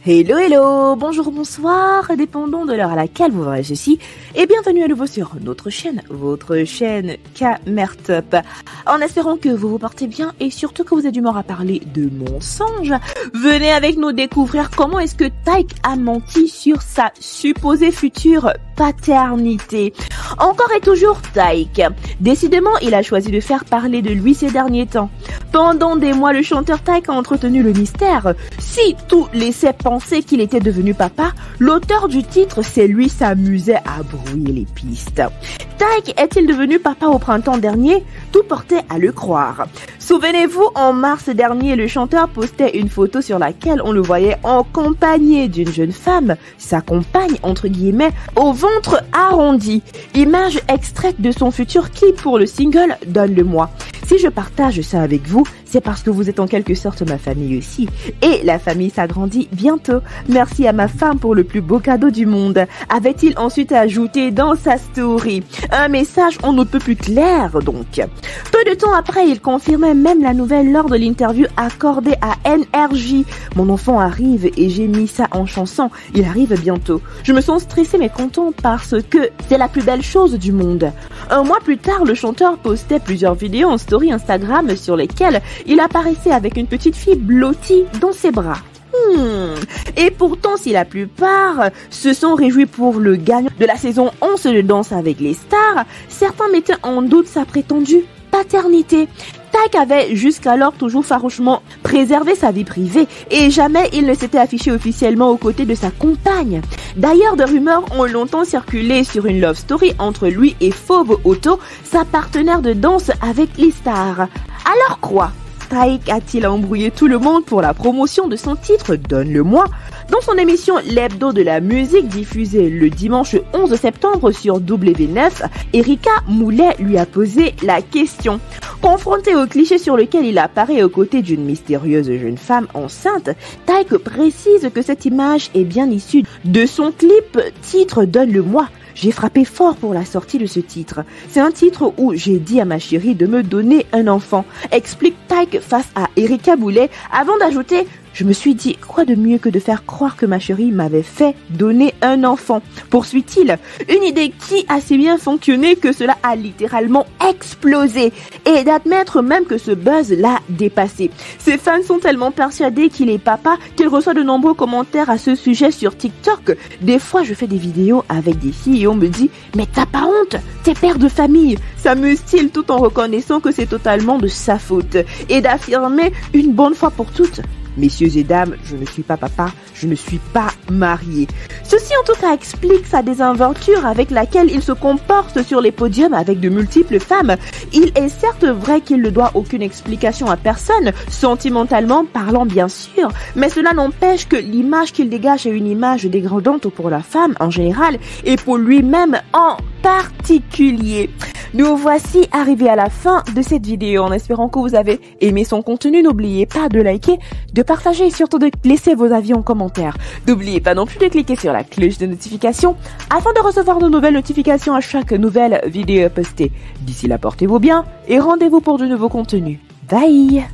Hello, hello, bonjour, bonsoir, dépendant de l'heure à laquelle vous verrez ceci, et bienvenue à nouveau sur notre chaîne, votre chaîne Camertop. En espérant que vous vous portez bien et surtout que vous êtes d'humeur à parler de mensonges, venez avec nous découvrir comment est-ce que Taïk a menti sur sa supposée future paternité. Encore et toujours Taïk. Décidément, il a choisi de faire parler de lui ces derniers temps. Pendant des mois, le chanteur Taïk a entretenu le mystère. Si tout laissait penser qu'il était devenu papa, l'auteur du titre, c'est lui, s'amusait à brouiller les pistes. Taïk est-il devenu papa au printemps dernier? Tout portait à le croire. Souvenez-vous, en mars dernier, le chanteur postait une photo sur laquelle on le voyait accompagné d'une jeune femme, sa compagne entre guillemets, au ventre arrondi. Image extraite de son futur clip pour le single Donne-le-moi. Si je partage ça avec vous, c'est parce que vous êtes en quelque sorte ma famille aussi. Et la famille s'agrandit bientôt. Merci à ma femme pour le plus beau cadeau du monde. Avait-il ensuite ajouté dans sa story. Un message on ne peut plus clair donc. Peu de temps après, il confirmait même la nouvelle lors de l'interview accordée à NRJ. Mon enfant arrive et j'ai mis ça en chanson. Il arrive bientôt. Je me sens stressée mais content parce que c'est la plus belle chose du monde. Un mois plus tard, le chanteur postait plusieurs vidéos en story Instagram sur lesquelles il apparaissait avec une petite fille blottie dans ses bras. Et pourtant, si la plupart se sont réjouis pour le gagnant de la saison 11 de Danse avec les stars, certains mettaient en doute sa prétendue paternité. Taïk avait jusqu'alors toujours farouchement préservé sa vie privée et jamais il ne s'était affiché officiellement aux côtés de sa compagne. D'ailleurs, des rumeurs ont longtemps circulé sur une love story entre lui et Fauve Otto, sa partenaire de danse avec les stars. Alors quoi? Taïk a-t-il embrouillé tout le monde pour la promotion de son titre Donne-le-moi? Dans son émission L'Hebdo de la musique diffusée le dimanche 11 septembre sur W9, Erika Moulet lui a posé la question. Confronté au cliché sur lequel il apparaît aux côtés d'une mystérieuse jeune femme enceinte, Taïk précise que cette image est bien issue de son clip titre Donne-le-moi. J'ai frappé fort pour la sortie de ce titre. C'est un titre où j'ai dit à ma chérie de me donner un enfant, explique Taïk face à Erika Moulet avant d'ajouter: je me suis dit, quoi de mieux que de faire croire que ma chérie m'avait fait donner un enfant, poursuit-il. Une idée qui a si bien fonctionné que cela a littéralement explosé et d'admettre même que ce buzz l'a dépassé. Ses fans sont tellement persuadés qu'il est papa qu'il reçoit de nombreux commentaires à ce sujet sur TikTok. Des fois, je fais des vidéos avec des filles et on me dit « Mais t'as pas honte? T'es père de famille !» S'amuse-t-il tout en reconnaissant que c'est totalement de sa faute et d'affirmer une bonne fois pour toutes: messieurs et dames, je ne suis pas papa, je ne suis pas marié. Ceci en tout cas explique sa désinvolture avec laquelle il se comporte sur les podiums avec de multiples femmes. Il est certes vrai qu'il ne doit aucune explication à personne, sentimentalement parlant bien sûr, mais cela n'empêche que l'image qu'il dégage est une image dégradante pour la femme en général et pour lui-même en particulier. Nous voici arrivés à la fin de cette vidéo en espérant que vous avez aimé son contenu. N'oubliez pas de liker, de partager et surtout de laisser vos avis en commentaire. N'oubliez pas non plus de cliquer sur la cloche de notification afin de recevoir de nouvelles notifications à chaque nouvelle vidéo postée. D'ici là, portez-vous bien et rendez-vous pour de nouveaux contenus. Bye!